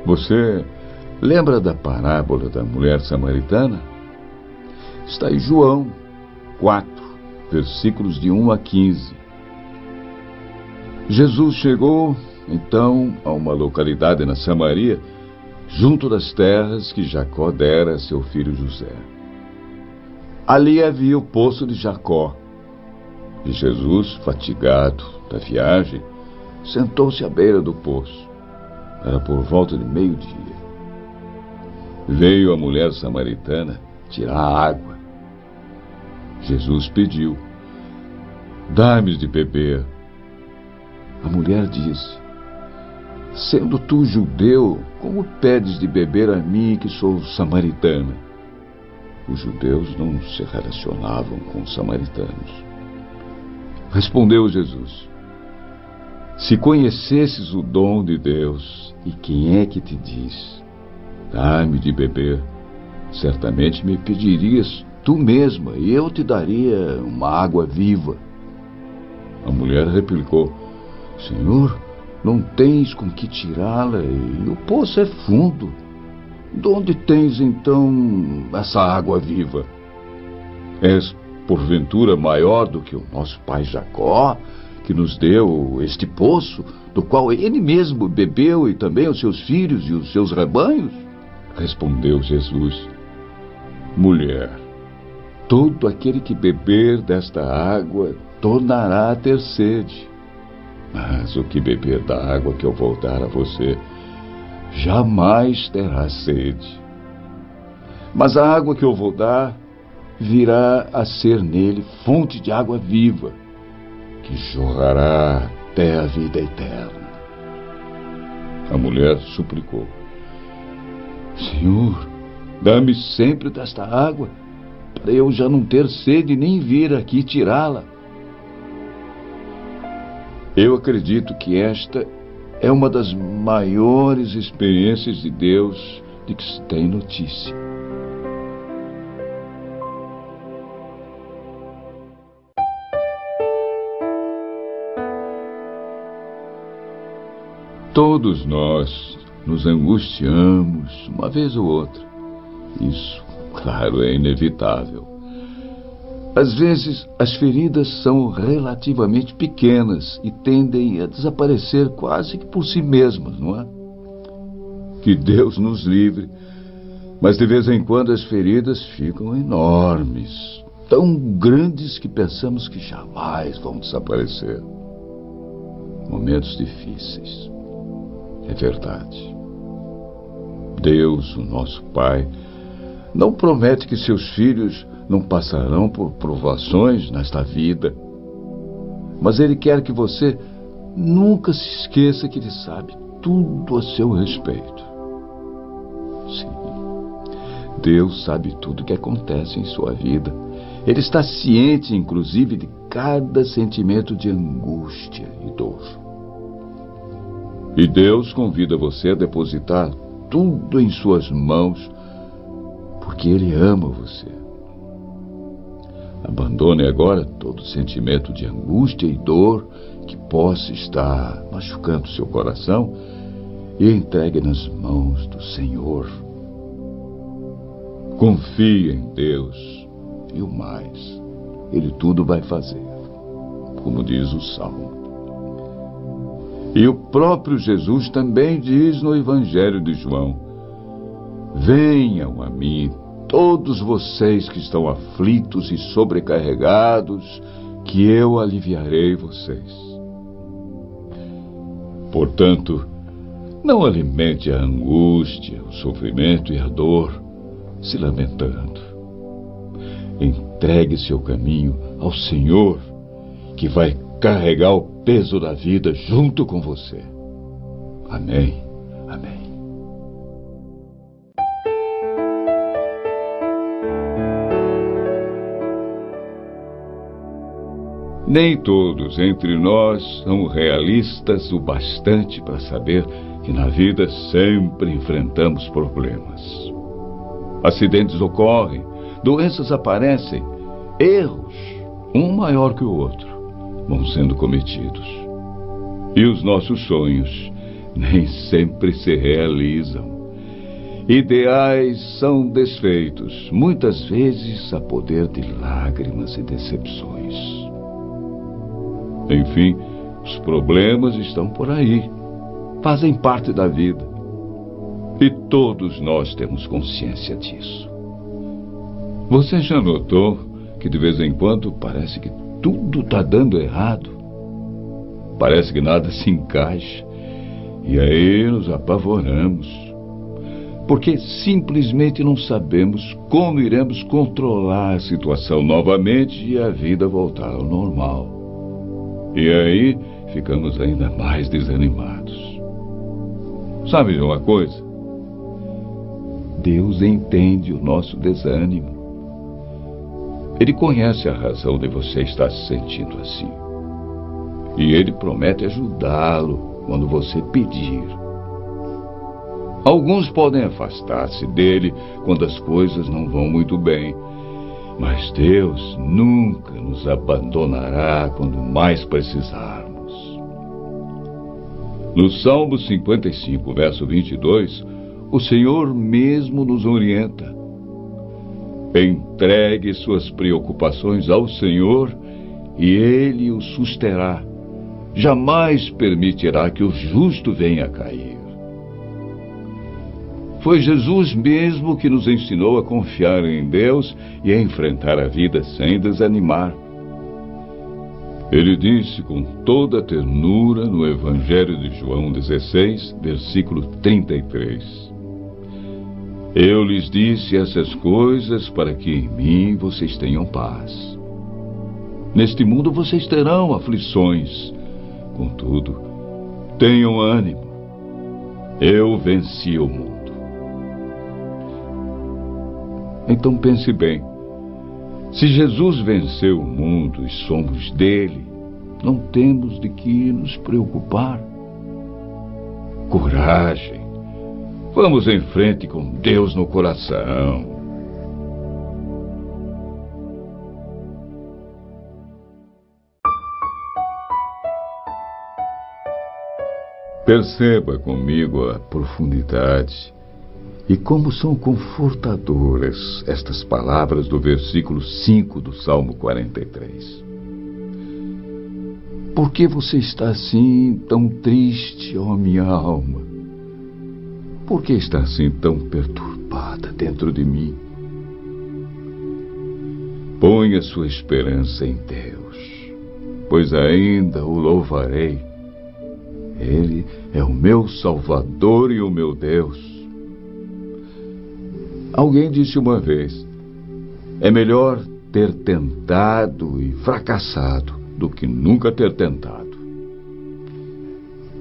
Você lembra da parábola da mulher samaritana? Está em João 4, versículos de 1 a 15. Jesus chegou, então, a uma localidade na Samaria, junto das terras que Jacó dera a seu filho José. Ali havia o poço de Jacó. E Jesus, fatigado da viagem, sentou-se à beira do poço. Era por volta de meio-dia. Veio a mulher samaritana tirar a água. Jesus pediu: "Dá-me de beber." A mulher disse: "Sendo tu judeu, como pedes de beber a mim que sou samaritana?" Os judeus não se relacionavam com os samaritanos. Respondeu Jesus: "Se conhecesses o dom de Deus e quem é que te diz: dá-me de beber, certamente me pedirias tu mesma e eu te daria uma água viva." A mulher replicou: "Senhor, não tens com que tirá-la e o poço é fundo. De onde tens então essa água viva? És porventura maior do que o nosso pai Jacó, que nos deu este poço, do qual ele mesmo bebeu e também os seus filhos e os seus rebanhos?" Respondeu Jesus: "Mulher, todo aquele que beber desta água tornará a ter sede. Mas o que beber da água que eu vou dar a você, jamais terá sede. Mas a água que eu vou dar virá a ser nele fonte de água viva, que jorrará até a vida eterna." A mulher suplicou: "Senhor, dá-me sempre desta água, para eu já não ter sede nem vir aqui tirá-la." Eu acredito que esta é uma das maiores experiências de Deus de que se tem notícia. Todos nós nos angustiamos uma vez ou outra. Isso, claro, é inevitável. Às vezes, as feridas são relativamente pequenas e tendem a desaparecer quase que por si mesmas, não é? Que Deus nos livre, mas de vez em quando as feridas ficam enormes, tão grandes que pensamos que jamais vão desaparecer. Momentos difíceis. É verdade. Deus, o nosso Pai, não promete que seus filhos não passarão por provações nesta vida, mas Ele quer que você nunca se esqueça que Ele sabe tudo a seu respeito. Sim, Deus sabe tudo o que acontece em sua vida. Ele está ciente, inclusive, de cada sentimento de angústia e dor. E Deus convida você a depositar tudo em suas mãos, porque Ele ama você. Abandone agora todo sentimento de angústia e dor que possa estar machucando seu coração e entregue nas mãos do Senhor. Confie em Deus e o mais, Ele tudo vai fazer, como diz o Salmo. E o próprio Jesus também diz no Evangelho de João: "Venham a mim todos vocês que estão aflitos e sobrecarregados, que eu aliviarei vocês." Portanto, não alimente a angústia, o sofrimento e a dor, se lamentando. Entregue seu caminho ao Senhor, que vai carregar o peso da vida junto com você. Amém. Amém. Nem todos entre nós são realistas o bastante para saber que na vida sempre enfrentamos problemas. Acidentes ocorrem, doenças aparecem, erros, um maior que o outro, vão sendo cometidos. E os nossos sonhos, nem sempre se realizam. Ideais são desfeitos, muitas vezes a poder de lágrimas e decepções. Enfim, os problemas estão por aí, fazem parte da vida. E todos nós temos consciência disso. Você já notou que de vez em quando parece que tudo está dando errado? Parece que nada se encaixa. E aí nos apavoramos. Porque simplesmente não sabemos como iremos controlar a situação novamente e a vida voltar ao normal. E aí ficamos ainda mais desanimados. Sabe de uma coisa? Deus entende o nosso desânimo. Ele conhece a razão de você estar se sentindo assim. E Ele promete ajudá-lo quando você pedir. Alguns podem afastar-se dele quando as coisas não vão muito bem. Mas Deus nunca nos abandonará quando mais precisarmos. No Salmo 55, verso 22, o Senhor mesmo nos orienta. Entregue suas preocupações ao Senhor e Ele o susterá. Jamais permitirá que o justo venha a cair. Foi Jesus mesmo que nos ensinou a confiar em Deus e a enfrentar a vida sem desanimar. Ele disse com toda a ternura no Evangelho de João 16, versículo 33. Eu lhes disse essas coisas para que em mim vocês tenham paz. Neste mundo vocês terão aflições. Contudo, tenham ânimo. Eu venci o mundo. Então pense bem. Se Jesus venceu o mundo e somos dele, não temos de que nos preocupar. Coragem. Vamos em frente com Deus no coração. Perceba comigo a profundidade e como são confortadoras estas palavras do versículo 5 do Salmo 43. Por que você está assim tão triste, ó minha alma? Por que está assim tão perturbada dentro de mim? Ponha sua esperança em Deus, pois ainda o louvarei. Ele é o meu Salvador e o meu Deus. Alguém disse uma vez: é melhor ter tentado e fracassado do que nunca ter tentado.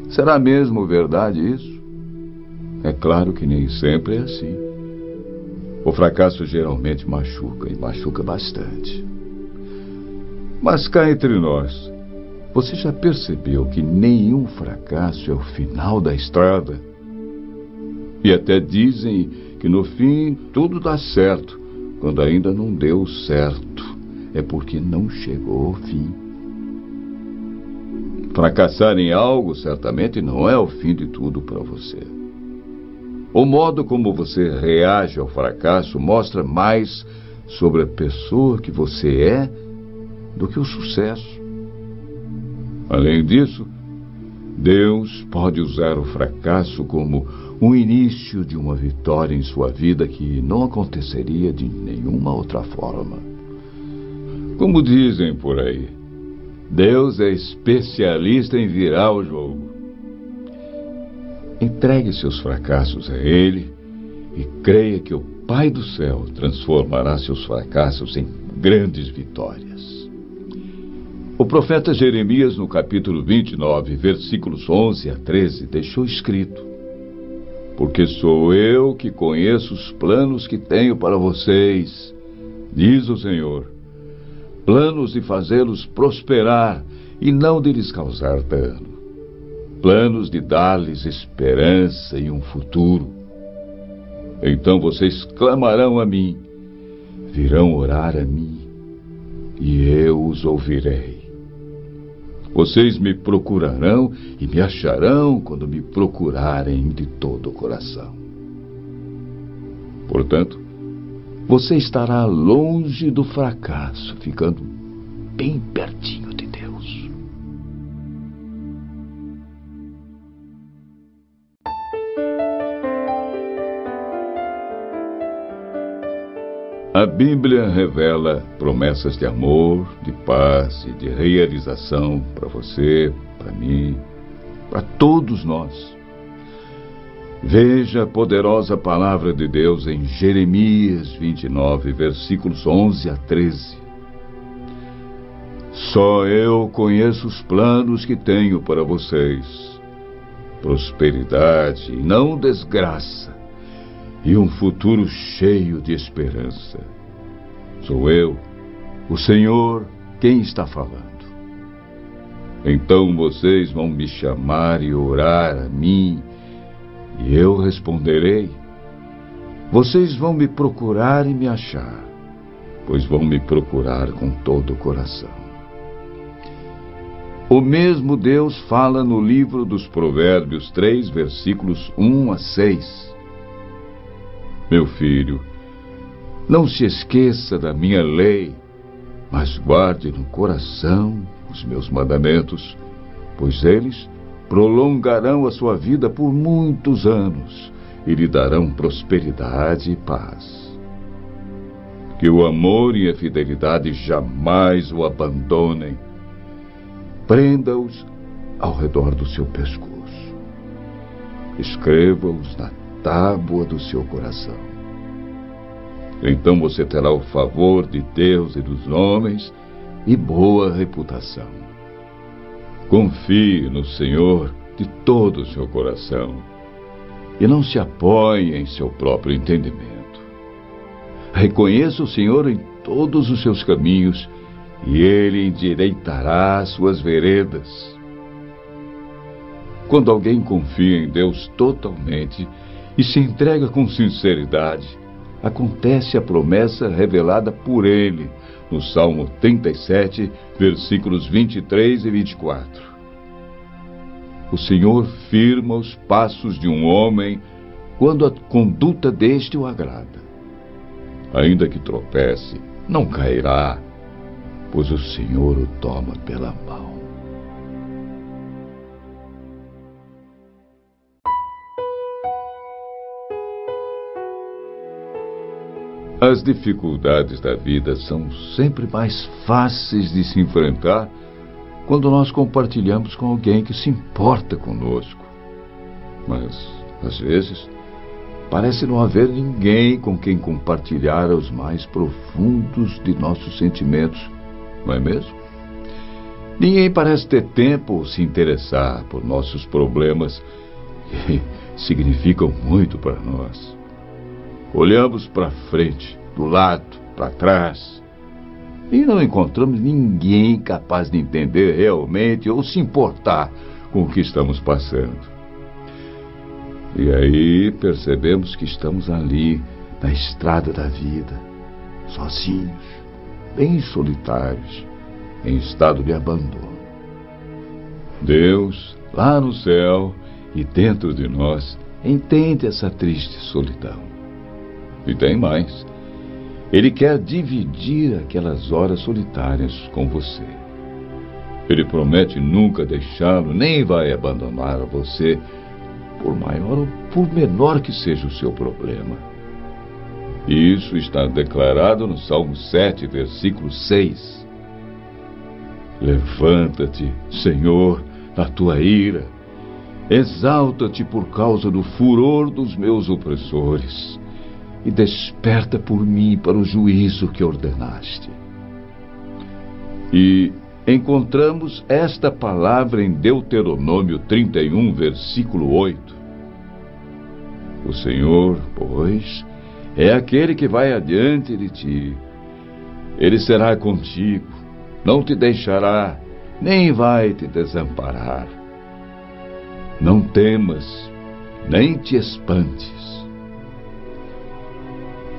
Será mesmo verdade isso? É claro que nem sempre é assim. O fracasso geralmente machuca, e machuca bastante. Mas cá entre nós, você já percebeu que nenhum fracasso é o final da estrada? E até dizem que no fim tudo dá certo. Quando ainda não deu certo, é porque não chegou ao fim. Fracassar em algo certamente não é o fim de tudo para você. O modo como você reage ao fracasso mostra mais sobre a pessoa que você é do que o sucesso. Além disso, Deus pode usar o fracasso como um início de uma vitória em sua vida que não aconteceria de nenhuma outra forma. Como dizem por aí, Deus é especialista em virar o jogo. Entregue seus fracassos a Ele e creia que o Pai do céu transformará seus fracassos em grandes vitórias. O profeta Jeremias, no capítulo 29, versículos 11 a 13, deixou escrito: porque sou eu que conheço os planos que tenho para vocês, diz o Senhor, planos de fazê-los prosperar e não de lhes causar dano, planos de dar-lhes esperança e um futuro. Então vocês clamarão a mim, virão orar a mim, e eu os ouvirei. Vocês me procurarão e me acharão quando me procurarem de todo o coração. Portanto, você estará longe do fracasso, ficando bem pertinho de Deus. A Bíblia revela promessas de amor, de paz e de realização para você, para mim, para todos nós. Veja a poderosa palavra de Deus em Jeremias 29, versículos 11 a 13. Só eu conheço os planos que tenho para vocês: prosperidade e não desgraça, e um futuro cheio de esperança. Sou eu, o Senhor, quem está falando. Então vocês vão me chamar e orar a mim, e eu responderei. Vocês vão me procurar e me achar, pois vão me procurar com todo o coração. O mesmo Deus fala no livro dos Provérbios 3, versículos 1 a 6. Meu filho, não se esqueça da minha lei, mas guarde no coração os meus mandamentos, pois eles prolongarão a sua vida por muitos anos e lhe darão prosperidade e paz. Que o amor e a fidelidade jamais o abandonem. Prenda-os ao redor do seu pescoço. Escreva-os na tábua do seu coração. Então você terá o favor de Deus e dos homens e boa reputação. Confie no Senhor de todo o seu coração e não se apoie em seu próprio entendimento. Reconheça o Senhor em todos os seus caminhos e Ele endireitará as suas veredas. Quando alguém confia em Deus totalmente e se entrega com sinceridade, acontece a promessa revelada por Ele no Salmo 37, versículos 23 e 24. O Senhor firma os passos de um homem quando a conduta deste o agrada. Ainda que tropece, não cairá, pois o Senhor o toma pela mão. As dificuldades da vida são sempre mais fáceis de se enfrentar quando nós compartilhamos com alguém que se importa conosco. Mas, às vezes, parece não haver ninguém com quem compartilhar os mais profundos de nossos sentimentos, não é mesmo? Ninguém parece ter tempo ou se interessar por nossos problemas que significam muito para nós. Olhamos para frente, do lado, para trás, e não encontramos ninguém capaz de entender realmente ou se importar com o que estamos passando. E aí percebemos que estamos ali, na estrada da vida, sozinhos, bem solitários, em estado de abandono. Deus, lá no céu e dentro de nós, entende essa triste solidão. E tem mais. Ele quer dividir aquelas horas solitárias com você. Ele promete nunca deixá-lo, nem vai abandonar você, por maior ou por menor que seja o seu problema. Isso está declarado no Salmo 7, versículo 6. Levanta-te, Senhor, na tua ira. Exalta-te por causa do furor dos meus opressores. E desperta por mim para o juízo que ordenaste. E encontramos esta palavra em Deuteronômio 31, versículo 8. O Senhor, pois, é aquele que vai adiante de ti. Ele será contigo, não te deixará, nem vai te desamparar. Não temas, nem te espantes.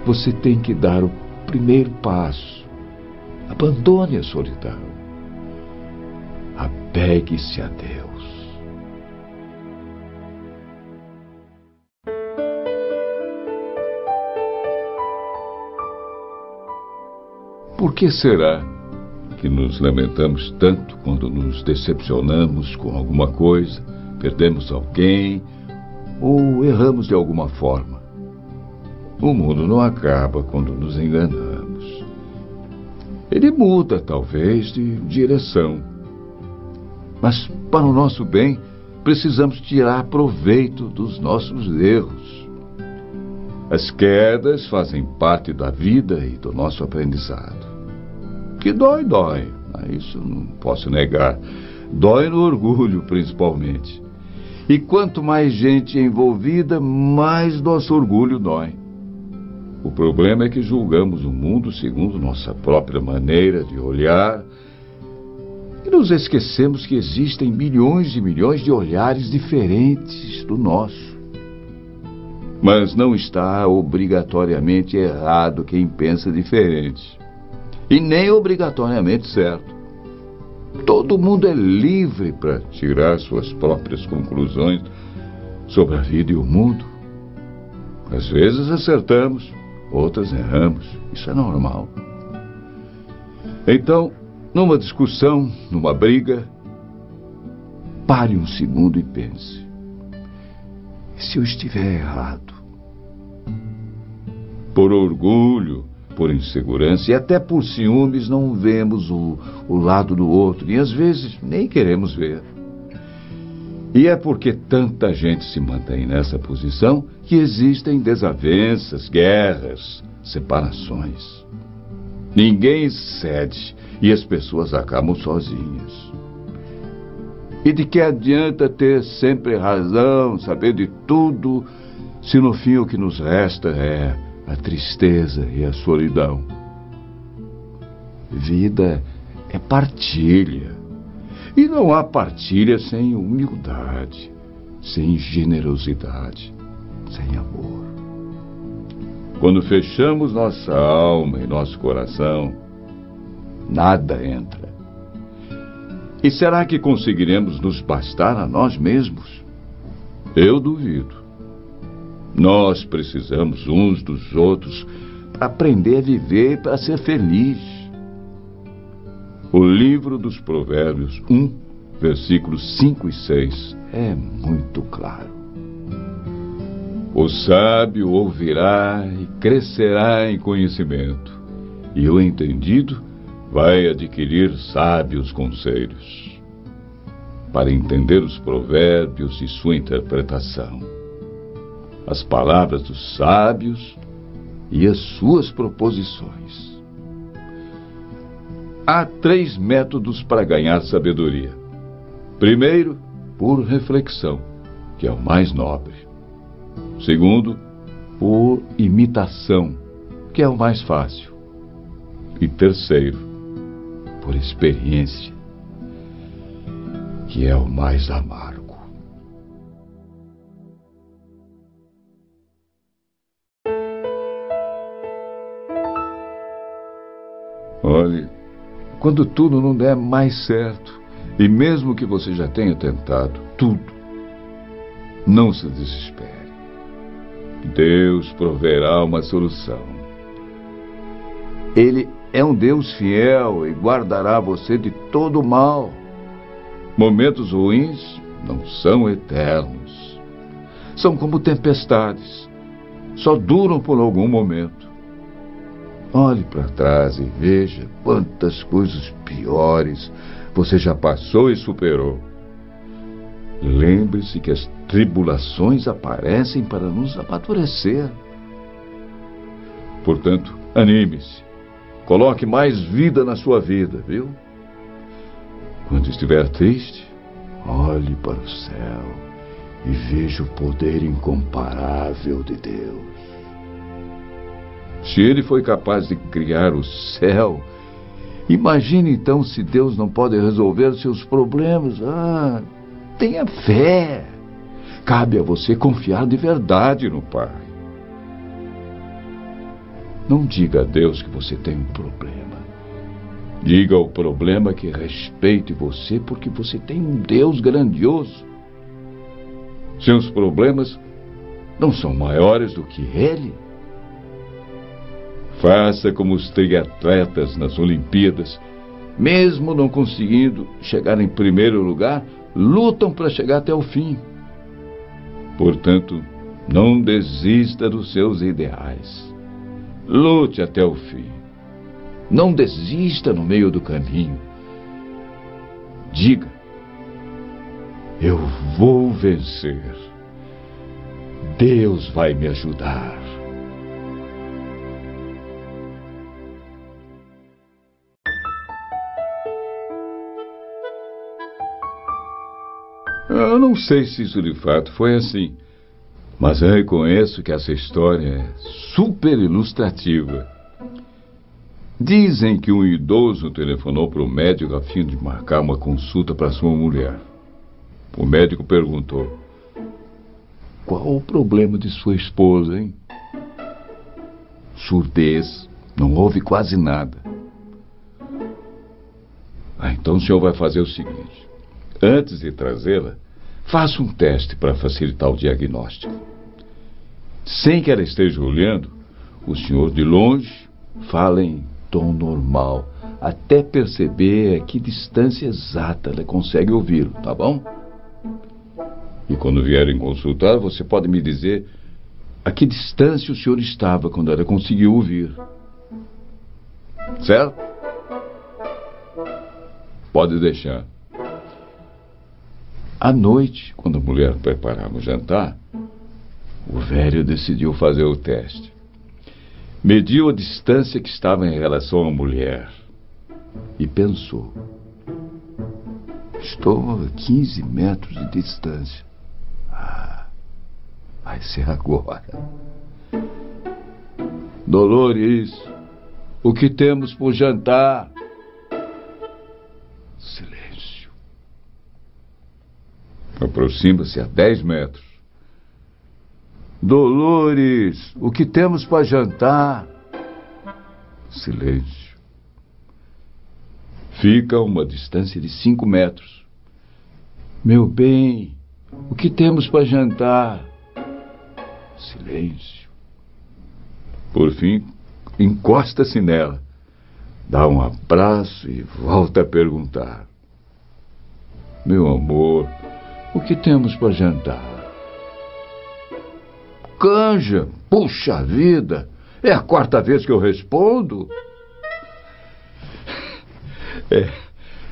Você tem que dar o primeiro passo. Abandone a solidão. apegue-se a Deus. Por que será que nos lamentamos tanto quando nos decepcionamos com alguma coisa, perdemos alguém ou erramos de alguma forma? O mundo não acaba quando nos enganamos. Ele muda, talvez, de direção. Mas, para o nosso bem, precisamos tirar proveito dos nossos erros. As quedas fazem parte da vida e do nosso aprendizado. Que dói, isso não posso negar. Dói no orgulho, principalmente. E quanto mais gente envolvida, mais nosso orgulho dói. O problema é que julgamos o mundo segundo nossa própria maneira de olhar e nos esquecemos que existem milhões e milhões de olhares diferentes do nosso. Mas não está obrigatoriamente errado quem pensa diferente. E nem obrigatoriamente certo. Todo mundo é livre para tirar suas próprias conclusões sobre a vida e o mundo. Às vezes acertamos, outras erramos. Isso é normal. Então, numa discussão, numa briga, pare um segundo e pense: e se eu estiver errado? Por orgulho, por insegurança e até por ciúmes não vemos o lado do outro e às vezes nem queremos ver. E é porque tanta gente se mantém nessa posição que existem desavenças, guerras, separações. Ninguém cede e as pessoas acabam sozinhas. E de que adianta ter sempre razão, saber de tudo, se no fim o que nos resta é a tristeza e a solidão? Vida é partilha. E não há partilha sem humildade, sem generosidade, sem amor. Quando fechamos nossa alma e nosso coração, nada entra. E será que conseguiremos nos bastar a nós mesmos? Eu duvido. Nós precisamos uns dos outros para aprender a viver e para ser feliz. O livro dos Provérbios 1, versículos 5 e 6 é muito claro. O sábio ouvirá e crescerá em conhecimento, e o entendido vai adquirir sábios conselhos, para entender os provérbios e sua interpretação, as palavras dos sábios e as suas proposições. Há 3 métodos para ganhar sabedoria. Primeiro, por reflexão, que é o mais nobre. Segundo, por imitação, que é o mais fácil. E terceiro, por experiência, que é o mais amargo. Olhe, quando tudo não der mais certo, e mesmo que você já tenha tentado tudo, não se desespere. Deus proverá uma solução. Ele é um Deus fiel e guardará você de todo o mal. Momentos ruins não são eternos. São como tempestades. Só duram por algum momento. Olhe para trás e veja quantas coisas piores você já passou e superou. Lembre-se que as tribulações aparecem para nos amadurecer. Portanto, anime-se. Coloque mais vida na sua vida, viu? Quando estiver triste, olhe para o céu e veja o poder incomparável de Deus. Se Ele foi capaz de criar o céu, imagine então se Deus não pode resolver seus problemas. Tenha fé. Cabe a você confiar de verdade no Pai. Não diga a Deus que você tem um problema. Diga ao problema que respeite você, porque você tem um Deus grandioso. Seus problemas não são maiores do que Ele. Faça como os triatletas nas Olimpíadas, mesmo não conseguindo chegar em primeiro lugar, lutam para chegar até o fim. Portanto, não desista dos seus ideais. Lute até o fim. Não desista no meio do caminho. Diga: eu vou vencer. Deus vai me ajudar. Eu não sei se isso de fato foi assim, mas eu reconheço que essa história é super ilustrativa. Dizem que um idoso telefonou para o médico a fim de marcar uma consulta para sua mulher. O médico perguntou: qual o problema de sua esposa, hein? Surdez, não ouve quase nada. Então o senhor vai fazer o seguinte: antes de trazê-la, faça um teste para facilitar o diagnóstico. Sem que ela esteja olhando, o senhor de longe fala em tom normal, até perceber a que distância exata ela consegue ouvi-lo, tá bom? E quando vierem consultar, você pode me dizer a que distância o senhor estava quando ela conseguiu ouvir. Certo? Pode deixar. À noite, quando a mulher preparava o jantar, o velho decidiu fazer o teste. Mediu a distância que estava em relação à mulher e pensou: estou a 15 metros de distância. Vai ser agora. Dolores, o que temos por jantar? Silêncio. Aproxima-se a 10 metros. Dolores, o que temos para jantar? Silêncio. Fica a uma distância de 5 metros. Meu bem, o que temos para jantar? Silêncio. Por fim, encosta-se nela, dá um abraço e volta a perguntar: meu amor, o que temos para jantar? Canja, puxa vida, é a 4ª vez que eu respondo.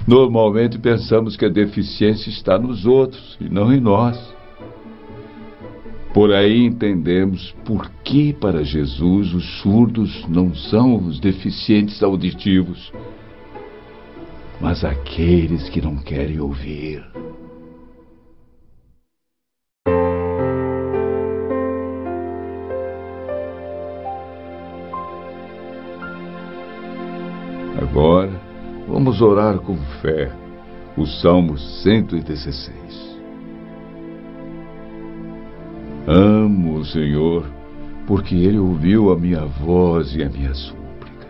Normalmente pensamos que a deficiência está nos outros e não em nós. Por aí entendemos por que para Jesus os surdos não são os deficientes auditivos, mas aqueles que não querem ouvir. Agora, vamos orar com fé o Salmo 116. Amo o Senhor, porque Ele ouviu a minha voz e a minha súplica.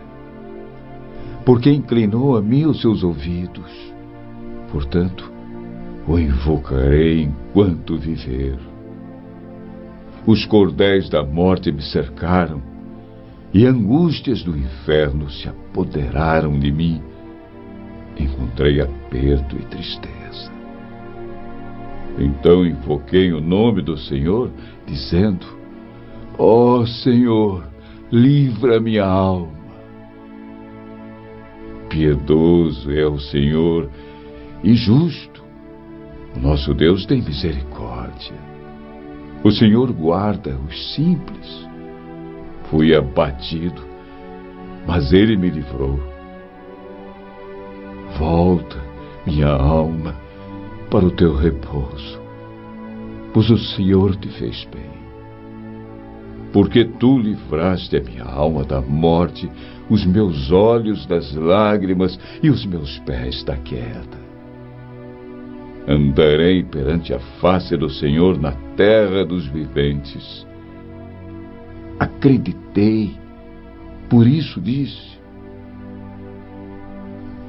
Porque inclinou a mim os seus ouvidos. Portanto, o invocarei enquanto viver. Os cordéis da morte me cercaram, e angústias do inferno se apoderaram de mim. Encontrei aperto e tristeza. Então invoquei o nome do Senhor, dizendo: ó Senhor, livra minha alma. Piedoso é o Senhor e justo. O nosso Deus tem misericórdia. O Senhor guarda os simples. Fui abatido, mas Ele me livrou. Volta, minha alma, para o teu repouso, pois o Senhor te fez bem. Porque tu livraste a minha alma da morte, os meus olhos das lágrimas e os meus pés da queda. Andarei perante a face do Senhor na terra dos viventes. Acreditei, por isso disse: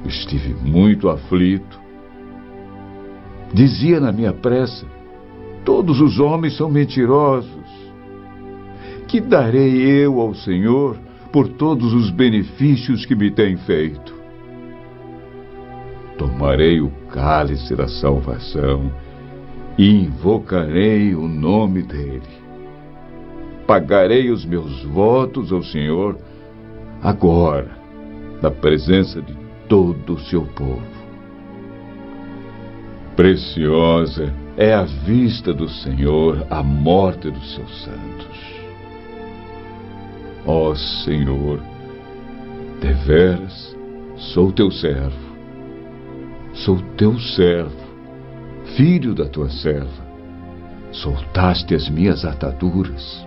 Estive muito aflito. Dizia na minha pressa: todos os homens são mentirosos. Que darei eu ao Senhor por todos os benefícios que me tem feito? Tomarei o cálice da salvação e invocarei o nome dele. Pagarei os meus votos ao Senhor agora, na presença de todo o seu povo. Preciosa é a vista do Senhor a morte dos seus santos. Ó Senhor, deveras sou teu servo. Sou teu servo, filho da tua serva. Soltaste as minhas ataduras.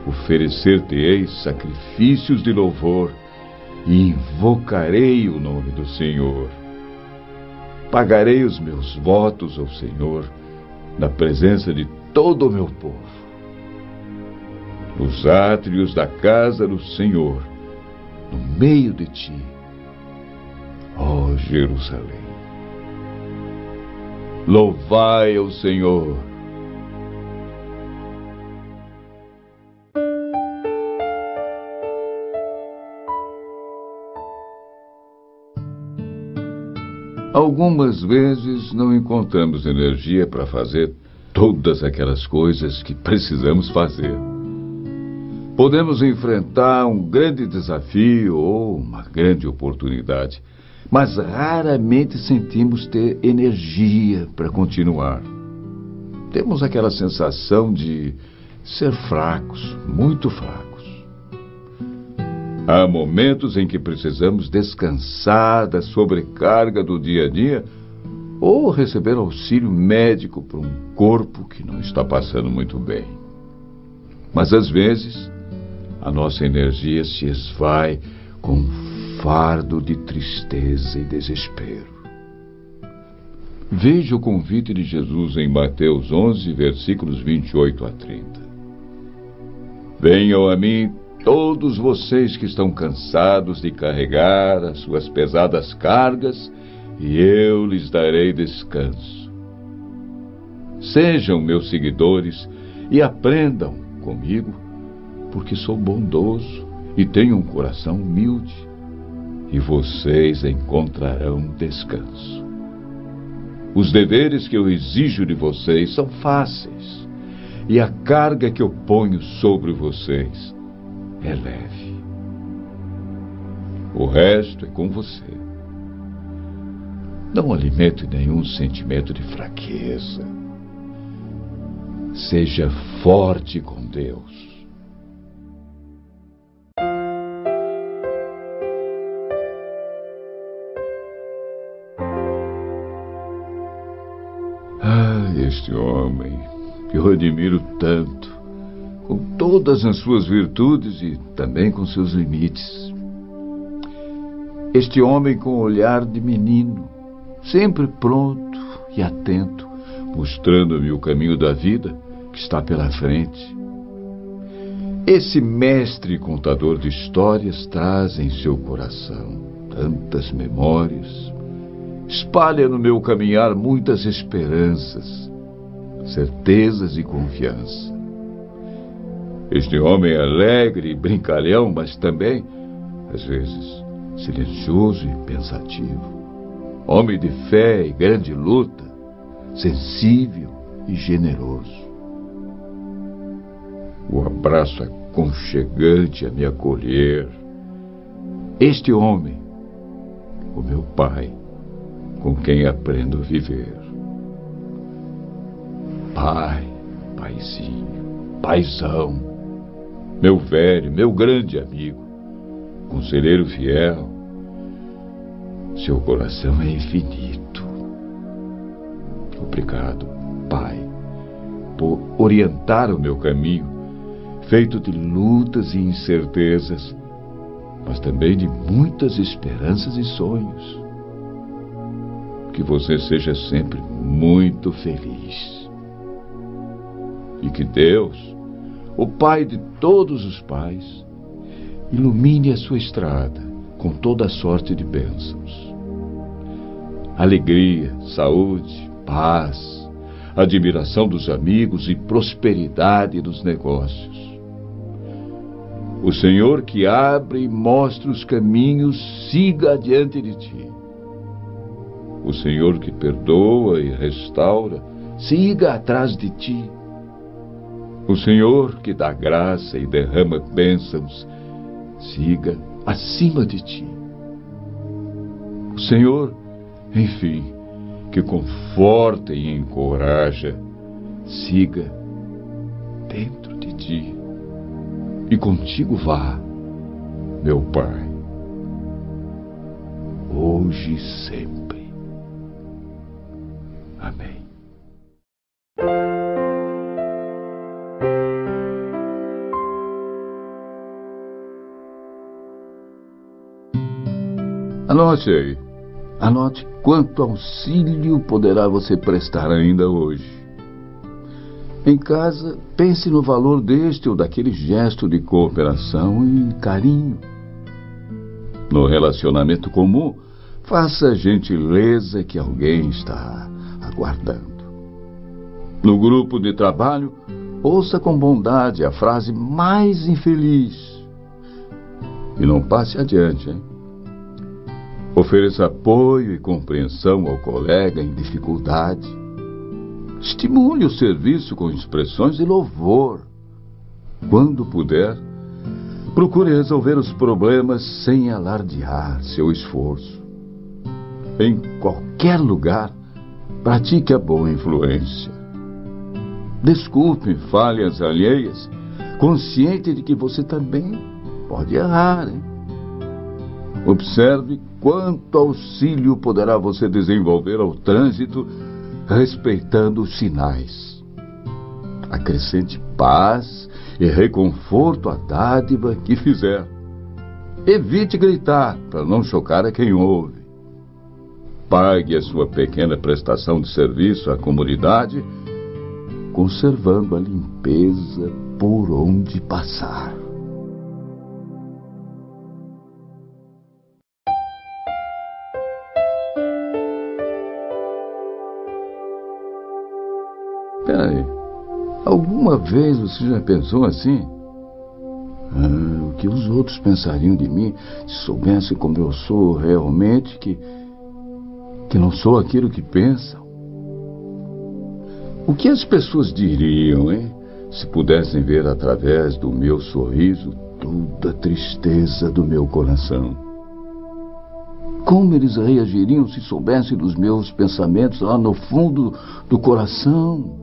Oferecer-te-ei sacrifícios de louvor e invocarei o nome do Senhor. Pagarei os meus votos ao Senhor na presença de todo o meu povo. Nos átrios da casa do Senhor, no meio de ti, ó Jerusalém. Louvai ao Senhor. Algumas vezes não encontramos energia para fazer todas aquelas coisas que precisamos fazer. Podemos enfrentar um grande desafio ou uma grande oportunidade, mas raramente sentimos ter energia para continuar. Temos aquela sensação de ser fracos, muito fracos. Há momentos em que precisamos descansar da sobrecarga do dia a dia ou receber auxílio médico para um corpo que não está passando muito bem. Mas às vezes a nossa energia se esvai com um fardo de tristeza e desespero. Veja o convite de Jesus em Mateus 11, versículos 28 a 30. Venham a mim todos vocês que estão cansados de carregar as suas pesadas cargas, e eu lhes darei descanso. Sejam meus seguidores e aprendam comigo, porque sou bondoso e tenho um coração humilde, e vocês encontrarão descanso. Os deveres que eu exijo de vocês são fáceis, e a carga que eu ponho sobre vocês é leve. O resto é com você. Não alimente nenhum sentimento de fraqueza. Seja forte com Deus. Este homem que eu admiro tanto, com todas as suas virtudes e também com seus limites. Este homem com olhar de menino, sempre pronto e atento, mostrando-me o caminho da vida que está pela frente. Esse mestre contador de histórias traz em seu coração tantas memórias, espalha no meu caminhar muitas esperanças, certezas e confiança. Este homem é alegre e brincalhão, mas também, às vezes, silencioso e pensativo. Homem de fé e grande luta, sensível e generoso. O abraço aconchegante a me acolher. Este homem, o meu pai, com quem aprendo a viver. Pai, paizinho, paizão, meu velho, meu grande amigo, conselheiro fiel. Seu coração é infinito. Obrigado, Pai, por orientar o meu caminho, feito de lutas e incertezas, mas também de muitas esperanças e sonhos. Que você seja sempre muito feliz. E que Deus, o Pai de todos os pais, ilumine a sua estrada com toda sorte de bênçãos. Alegria, saúde, paz, admiração dos amigos e prosperidade nos negócios. O Senhor que abre e mostra os caminhos, siga adiante de ti. O Senhor que perdoa e restaura, siga atrás de ti. O Senhor que dá graça e derrama bênçãos, siga acima de ti. O Senhor, enfim, que conforta e encoraja, siga dentro de ti. E contigo vá, meu Pai, hoje e sempre. Amém. Anote aí. Anote quanto auxílio poderá você prestar ainda hoje. Em casa, pense no valor deste ou daquele gesto de cooperação e carinho. No relacionamento comum, faça a gentileza que alguém está aguardando. No grupo de trabalho, ouça com bondade a frase mais infeliz. E não passe adiante, hein? Ofereça apoio e compreensão ao colega em dificuldade. Estimule o serviço com expressões de louvor. Quando puder, procure resolver os problemas sem alardear seu esforço. Em qualquer lugar, pratique a boa influência. Desculpe falhas alheias, consciente de que você também pode errar, hein? Observe quanto auxílio poderá você desenvolver ao trânsito respeitando os sinais. Acrescente paz e reconforto à dádiva que fizer. Evite gritar para não chocar a quem ouve. Pague a sua pequena prestação de serviço à comunidade, conservando a limpeza por onde passar. Peraí, alguma vez você já pensou assim? O que os outros pensariam de mim se soubessem como eu sou realmente, que não sou aquilo que pensam? O que as pessoas diriam, hein, se pudessem ver através do meu sorriso toda a tristeza do meu coração? Como eles reagiriam se soubessem dos meus pensamentos lá no fundo do coração?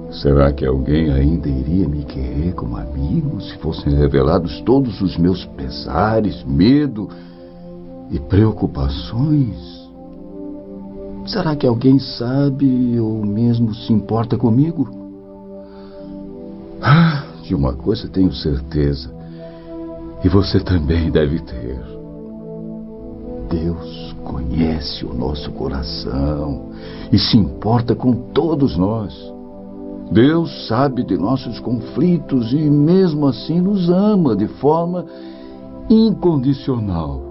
Será que alguém ainda iria me querer como amigo se fossem revelados todos os meus pesares, medo e preocupações? Será que alguém sabe ou mesmo se importa comigo? De uma coisa tenho certeza, e você também deve ter. Deus conhece o nosso coração e se importa com todos nós. Deus sabe de nossos conflitos e mesmo assim nos ama de forma incondicional.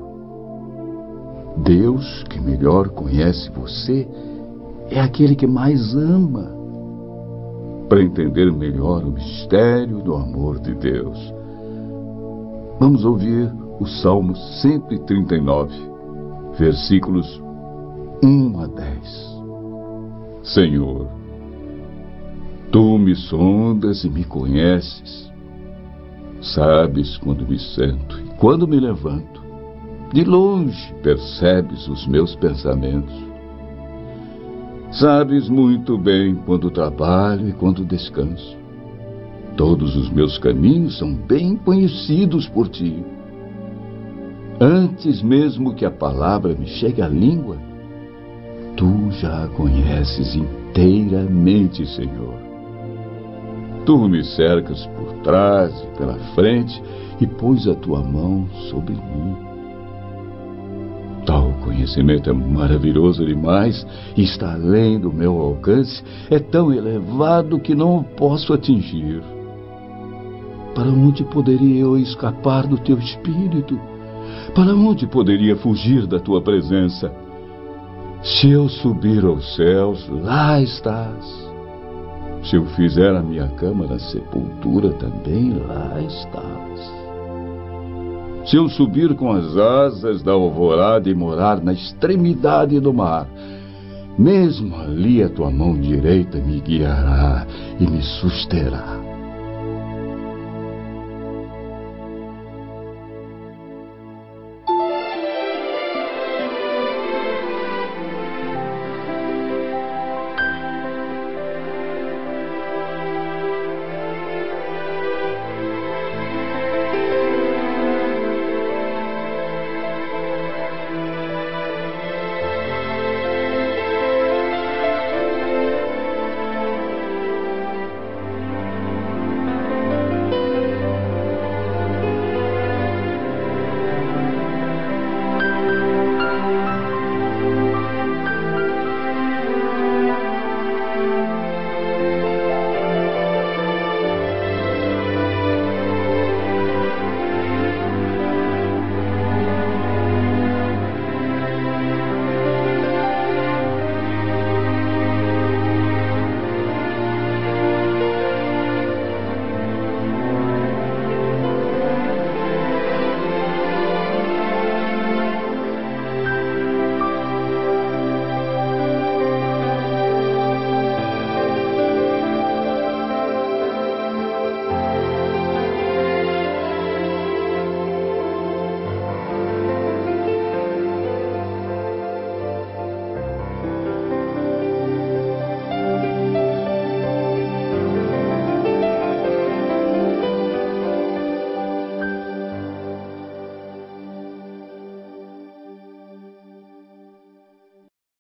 Deus, que melhor conhece você, é aquele que mais ama. Para entender melhor o mistério do amor de Deus, vamos ouvir o Salmo 139, versículos 1 a 10. Senhor, Tu me sondas e me conheces. Sabes quando me sento e quando me levanto. De longe percebes os meus pensamentos. Sabes muito bem quando trabalho e quando descanso. Todos os meus caminhos são bem conhecidos por Ti. Antes mesmo que a palavra me chegue à língua, Tu já a conheces inteiramente, Senhor. Tu me cercas por trás e pela frente e pões a Tua mão sobre mim. Tal conhecimento é maravilhoso demais e está além do meu alcance, é tão elevado que não o posso atingir. Para onde poderia eu escapar do teu espírito? Para onde poderia fugir da tua presença? Se eu subir aos céus, lá estás. Se eu fizer a minha cama na sepultura, também lá estás. Se eu subir com as asas da alvorada e morar na extremidade do mar, mesmo ali a tua mão direita me guiará e me susterá.